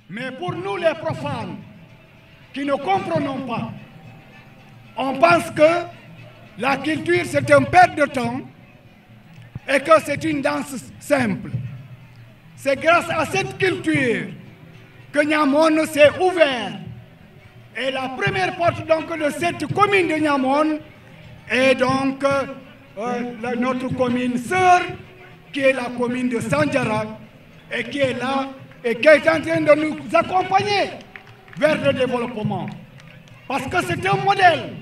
Mais pour nous les profanes, qui ne comprenons pas, on pense que la culture c'est un perte de temps et que c'est une danse simple. C'est grâce à cette culture que Niamone s'est ouvert. Et la première porte donc de cette commune de Niamone est donc notre commune sœur, qui est la commune de Sandiara, et qui est là et qui est en train de nous accompagner vers le développement. Parce que c'est un modèle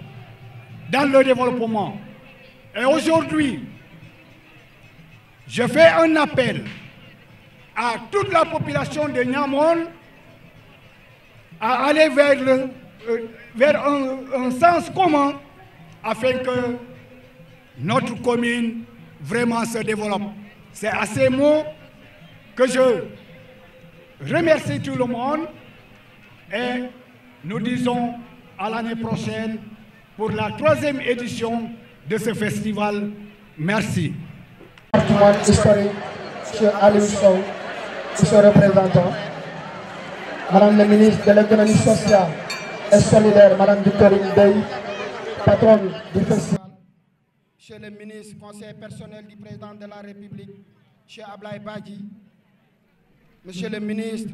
dans le développement. Et aujourd'hui, je fais un appel à toute la population de Niamone à aller vers un sens commun afin que notre commune vraiment se développe. C'est à ces mots que je remercie tout le monde et nous disons à l'année prochaine pour la 3e édition de ce festival. Merci. Patrimoine historique, M. Aliou Sow, monsieur le représentant, Madame la ministre de l'économie sociale et solidaire, Madame Victorine Dey, patronne du festival. Monsieur le ministre, conseiller personnel du président de la République, M. Ablaye Badji, monsieur le ministre,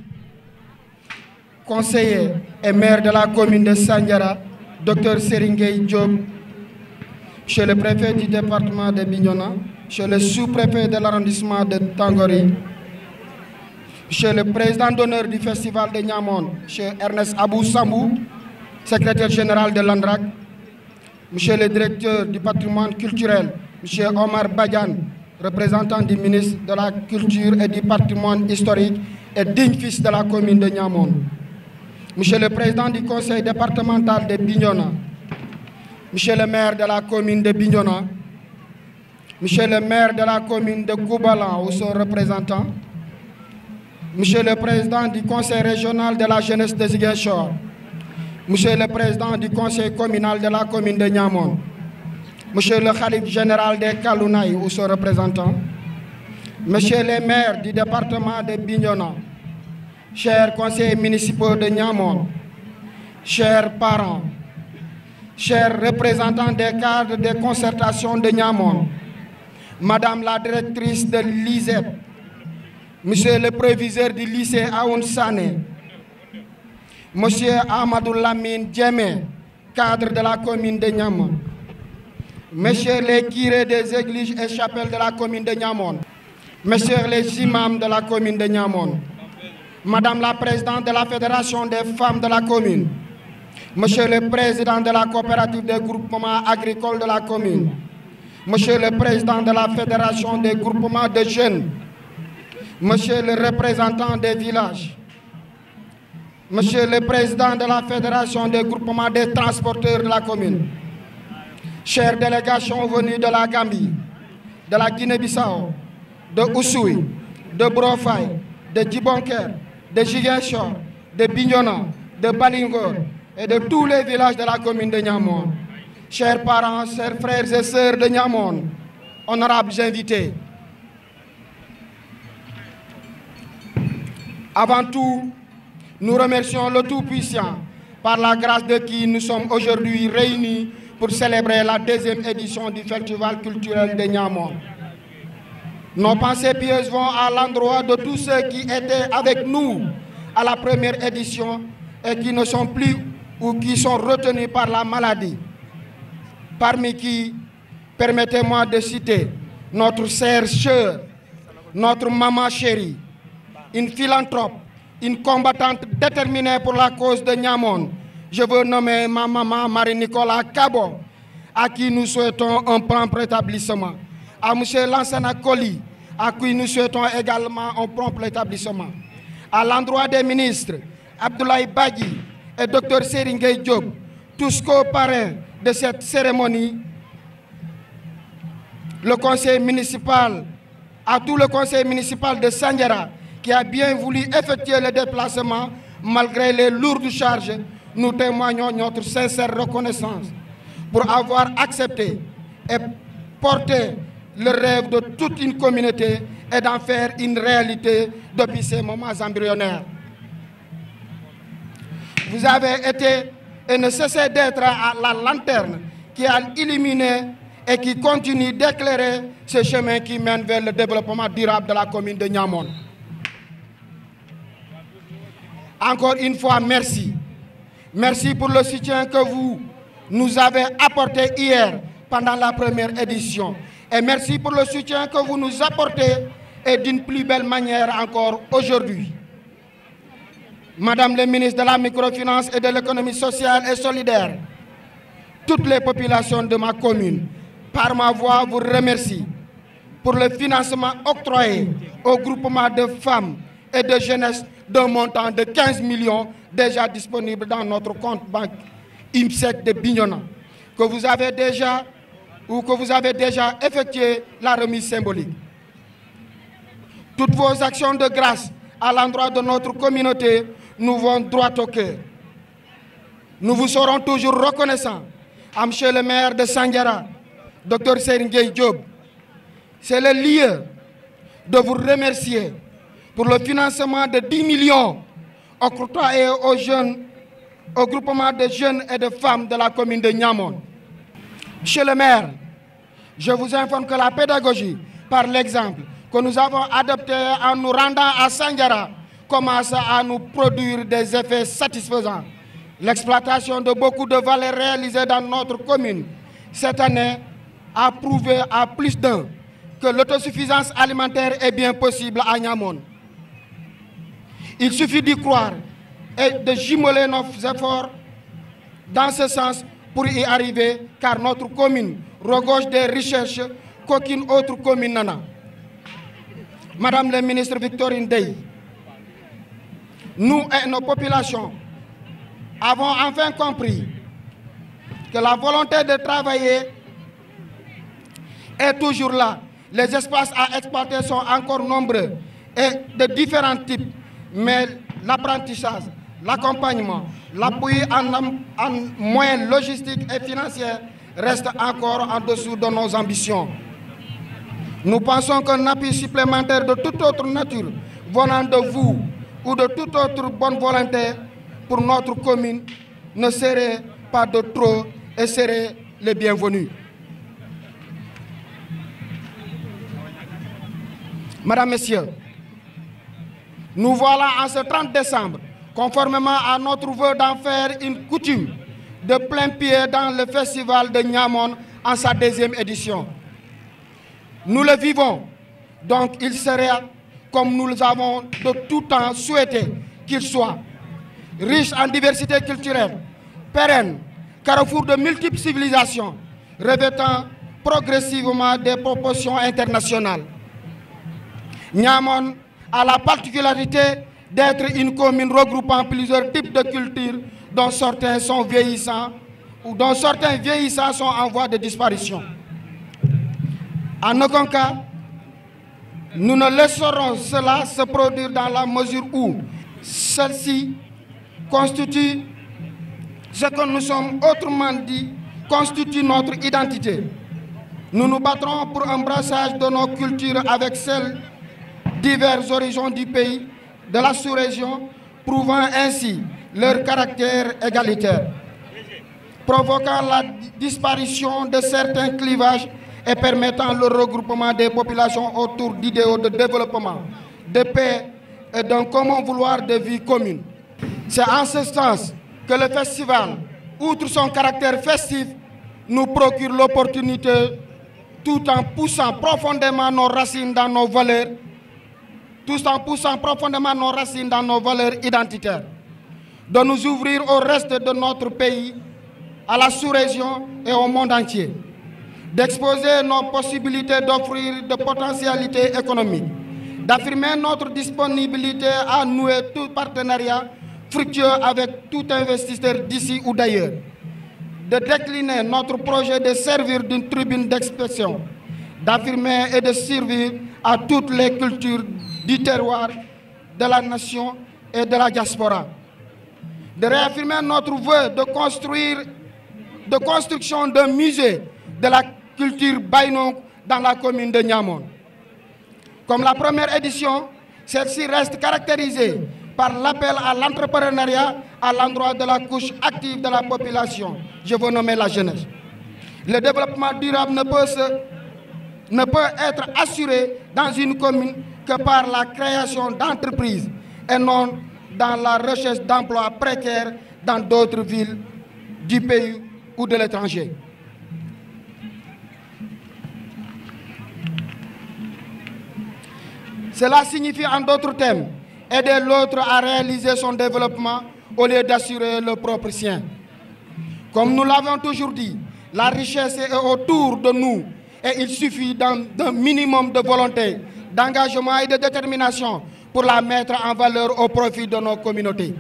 conseiller et maire de la commune de Sandiara, Dr Seringay Diop, monsieur le préfet du département de Bignona, monsieur le sous-préfet de l'arrondissement de Tangori, monsieur le président d'honneur du festival de Niamone, monsieur Ernest Abou Sambou, secrétaire général de l'ANDRAC, monsieur le directeur du patrimoine culturel, monsieur Omar Badian, représentant du ministre de la Culture et du patrimoine historique et digne fils de la commune de Niamone, monsieur le président du conseil départemental de Bignona, monsieur le maire de la commune de Bignona, monsieur le maire de la commune de Koubalan ou son représentant, monsieur le président du conseil régional de la jeunesse de Ziguinchor, monsieur le président du conseil communal de la commune de Niamone, monsieur le khalife général de Kalounaï ou son représentant, monsieur les maires du département de Bignona, chers conseillers municipaux de Niamone, chers parents, chers représentants des cadres de concertation de Niamone, madame la directrice de l'ISEP, monsieur le proviseur du lycée Aoun Sané, monsieur Amadou Lamine Djemé, cadre de la commune de Niamone, messieurs les curés des églises et chapelles de la commune de Niamone, messieurs les imams de la commune de Niamone, madame la présidente de la fédération des femmes de la commune, monsieur le président de la coopérative de groupement agricole de la commune, monsieur le président de la fédération des groupements de jeunes, monsieur le représentant des villages, monsieur le président de la fédération des groupements des transporteurs de la commune, chères délégations venues de la Gambie, de la Guinée-Bissau, de Oussouye, de Brofay, de Djibonker, de Ziguinchor, de Bignona, de Balingor et de tous les villages de la commune de Niamone, chers parents, chers frères et sœurs de Niamone, honorables invités. Avant tout, nous remercions le Tout-Puissant par la grâce de qui nous sommes aujourd'hui réunis pour célébrer la 2e édition du Festival culturel de Niamone. Nos pensées pieuses vont à l'endroit de tous ceux qui étaient avec nous à la première édition et qui ne sont plus ou qui sont retenus par la maladie. Parmi qui, permettez-moi de citer notre sœur Cheur, notre maman chérie, une philanthrope, une combattante déterminée pour la cause de Niamone. Je veux nommer ma maman Marie-Nicolas Kabo, à qui nous souhaitons un prompt rétablissement. À M. Lansana Koli, à qui nous souhaitons également un prompt rétablissement. À l'endroit des ministres, Abdoulaye Badji et Dr Seringay Diop, tous co-parrains de cette cérémonie, le conseil municipal, à tout le conseil municipal de Sandiara, qui a bien voulu effectuer le déplacement malgré les lourdes charges, nous témoignons notre sincère reconnaissance pour avoir accepté et porté le rêve de toute une communauté et d'en faire une réalité depuis ces moments embryonnaires. Vous avez été et ne cessez d'être la lanterne qui a illuminé et qui continue d'éclairer ce chemin qui mène vers le développement durable de la commune de Niamone. Encore une fois, merci. Merci pour le soutien que vous nous avez apporté hier pendant la première édition. Et merci pour le soutien que vous nous apportez et d'une plus belle manière encore aujourd'hui. Madame la ministre de la Microfinance et de l'économie sociale et solidaire, toutes les populations de ma commune, par ma voix, vous remercie pour le financement octroyé au groupement de femmes et de jeunesse d'un montant de 15 millions déjà disponible dans notre compte banque IMSEC de Bignona, que vous avez déjà effectué la remise symbolique. Toutes vos actions de grâce à l'endroit de notre communauté nous vont droit au cœur. Nous vous serons toujours reconnaissants à monsieur le maire de Sandiara, Dr Seringueye Diop. C'est le lieu de vous remercier pour le financement de 10 millions octroyés aux jeunes, au groupement de jeunes et de femmes de la commune de Niamone. Monsieur le maire, je vous informe que la pédagogie, par l'exemple que nous avons adopté en nous rendant à Sandiara, commence à nous produire des effets satisfaisants. L'exploitation de beaucoup de vallées réalisées dans notre commune cette année a prouvé à plus d'un que l'autosuffisance alimentaire est bien possible à Niamone. Il suffit d'y croire et de jumeler nos efforts dans ce sens pour y arriver, car notre commune regorge des richesses qu'aucune autre commune n'en a. Madame la ministre Victorine Dey, nous et nos populations avons enfin compris que la volonté de travailler est toujours là. Les espaces à exploiter sont encore nombreux et de différents types, mais l'apprentissage, l'accompagnement, l'appui en moyens logistiques et financiers reste encore en dessous de nos ambitions. Nous pensons qu'un appui supplémentaire de toute autre nature venant de vous ou de toute autre bonne volonté pour notre commune ne serait pas de trop et serait le bienvenu. Madame, Messieurs, nous voilà en ce 30 décembre, conformément à notre vœu d'en faire une coutume, de plein pied dans le festival de Niamone en sa 2e édition. Nous le vivons, donc il serait, comme nous avons de tout temps souhaité qu'il soit, riche en diversité culturelle, pérenne, carrefour de multiples civilisations, revêtant progressivement des proportions internationales. Niamone a la particularité d'être une commune regroupant plusieurs types de cultures dont certains sont vieillissants ou dont certains vieillissants sont en voie de disparition. En aucun cas, nous ne laisserons cela se produire dans la mesure où celle-ci constitue ce que nous sommes, autrement dit, constitue notre identité. Nous nous battrons pour un brassage de nos cultures avec celles divers horizons du pays, de la sous-région, prouvant ainsi leur caractère égalitaire, provoquant la disparition de certains clivages et permettant le regroupement des populations autour d'idéaux de développement, de paix et d'un commun vouloir de vie commune. C'est en ce sens que le festival, outre son caractère festif, nous procure l'opportunité, tout en poussant profondément nos racines dans nos valeurs, identitaires, de nous ouvrir au reste de notre pays, à la sous-région et au monde entier, d'exposer nos possibilités d'offrir de potentialités économiques, d'affirmer notre disponibilité à nouer tout partenariat fructueux avec tout investisseur d'ici ou d'ailleurs, de décliner notre projet de servir d'une tribune d'expression, d'affirmer et de servir à toutes les cultures du terroir, de la nation et de la diaspora, de réaffirmer notre vœu de construction d'un musée de la culture Baïno dans la commune de Niamone. Comme la première édition, celle-ci reste caractérisée par l'appel à l'entrepreneuriat à l'endroit de la couche active de la population, je veux nommer la jeunesse. Le développement durable ne peut être assuré dans une commune que par la création d'entreprises et non dans la recherche d'emplois précaires dans d'autres villes du pays ou de l'étranger. Cela signifie en d'autres termes aider l'autre à réaliser son développement au lieu d'assurer le propre sien. Comme nous l'avons toujours dit, la richesse est autour de nous et il suffit d'un minimum de volonté, d'engagement et de détermination pour la mettre en valeur au profit de nos communautés.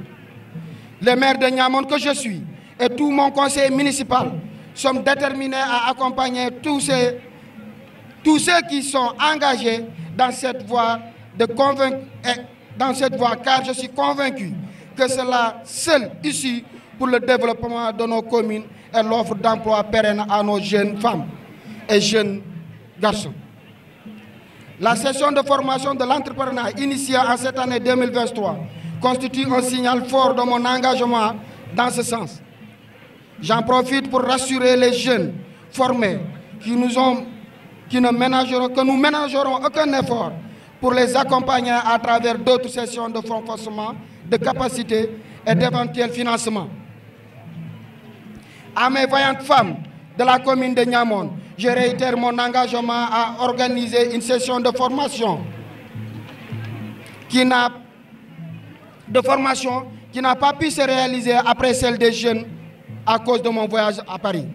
Les maires de Niamone que je suis et tout mon conseil municipal sommes déterminés à accompagner tous ceux qui sont engagés dans cette voie car je suis convaincu que c'est la seule issue pour le développement de nos communes et l'offre d'emploi pérenne à nos jeunes femmes et jeunes garçons. La session de formation de l'entrepreneuriat initiée en cette année 2023 constitue un signal fort de mon engagement dans ce sens. J'en profite pour rassurer les jeunes formés que nous ménagerons aucun effort pour les accompagner à travers d'autres sessions de renforcement de capacités et d'éventuels financements. À mes vaillantes femmes de la commune de Niamone, je réitère mon engagement à organiser une session de formation qui n'a pas pu se réaliser après celle des jeunes à cause de mon voyage à Paris.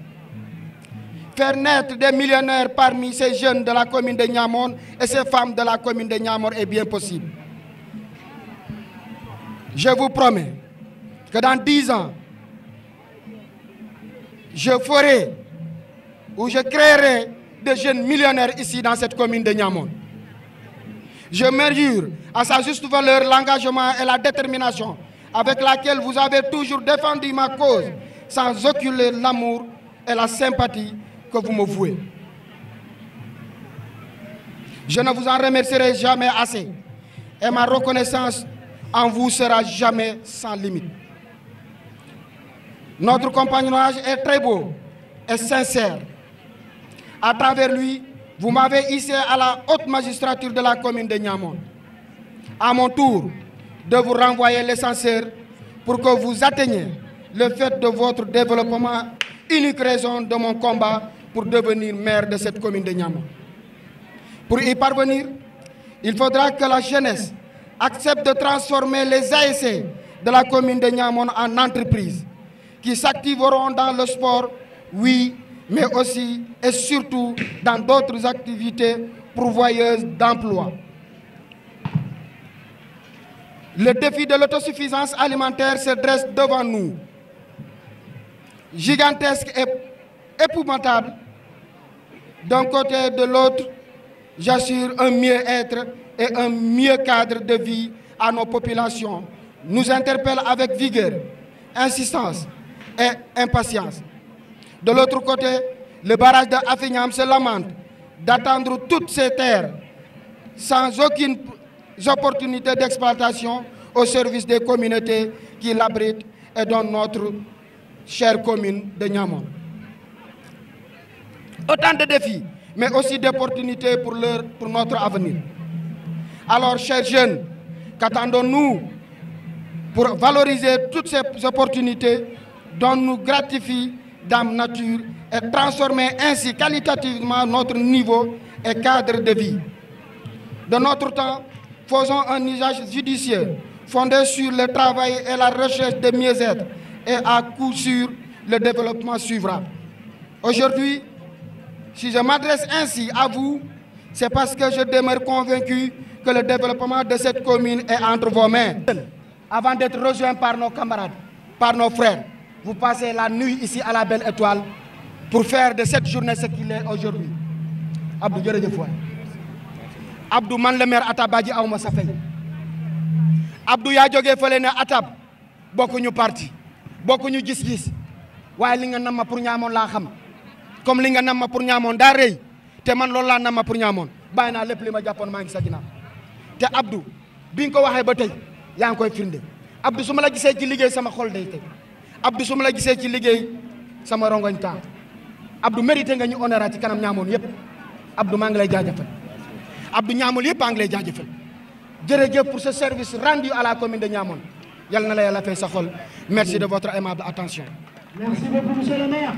Faire naître des millionnaires parmi ces jeunes de la commune de Niamone et ces femmes de la commune de Niamone est bien possible. Je vous promets que dans 10 ans, je créerai des jeunes millionnaires ici dans cette commune de Niamone. Je mesure à sa juste valeur l'engagement et la détermination avec laquelle vous avez toujours défendu ma cause sans occulter l'amour et la sympathie que vous me vouez. Je ne vous en remercierai jamais assez et ma reconnaissance en vous sera jamais sans limite. Notre compagnonnage est très beau et sincère. À travers lui, vous m'avez hissé à la haute magistrature de la commune de Niamone. À mon tour, de vous renvoyer l'essentiel pour que vous atteigniez le fait de votre développement, unique raison de mon combat pour devenir maire de cette commune de Niamone. Pour y parvenir, il faudra que la jeunesse accepte de transformer les ASC de la commune de Niamone en entreprises qui s'activeront dans le sport, oui, mais aussi et surtout dans d'autres activités pourvoyeuses d'emplois. Le défi de l'autosuffisance alimentaire se dresse devant nous. Gigantesque et épouvantable. D'un côté et de l'autre, j'assure un mieux-être et un mieux cadre de vie à nos populations. Nous interpelle avec vigueur, insistance et impatience. De l'autre côté, le barrage de Afignam se lamente d'attendre toutes ces terres sans aucune opportunité d'exploitation au service des communautés qui l'abritent et dans notre chère commune de Niamone. Autant de défis, mais aussi d'opportunités pour notre avenir. Alors, chers jeunes, qu'attendons-nous pour valoriser toutes ces opportunités dont nous gratifient d'âme nature et transformer ainsi qualitativement notre niveau et cadre de vie. De notre temps, faisons un usage judicieux fondé sur le travail et la recherche de mieux-être et à coup sûr, le développement suivra. Aujourd'hui, si je m'adresse ainsi à vous, c'est parce que je demeure convaincu que le développement de cette commune est entre vos mains. Avant d'être rejoint par nos camarades, par nos frères, vous passez la nuit ici à la Belle Étoile pour faire de cette journée ce qu'il est aujourd'hui. Abdou, jërëjëf waay. Abdou, man le maire Atab Badji awma sa fay. Abdou yaa jógee fële ne Atab bokkuñu parti bokkuñu gis-gis waaye li nga nam ma pour Niamone laa xam comme li nga nam ma pour Niamone daa rëy te te man loolu laa nama pour Niamone bàyyi naa lépp li ma jàppoon maa ngi sa ginnaaw te Abdou bi nga ko waxee ba tey yaa ngi koy firnde Abdou su ma la gisee ci liggéey sama xol day tey Abdou su ma la gisee ci liggéey sama rongoñ taa Abdou mérité nga ñu honorat ci kanam Niamone yëpp Abdou maa ngi lay jaajëfal Abdou Niamone yëpp maa ngi lay jaajëfal jërëjëf pour ce service rendu à la commune de Niamone yal na la yàlla fay sa xol merci de votre aimable attention. Merci beaucoup monsieur le maire.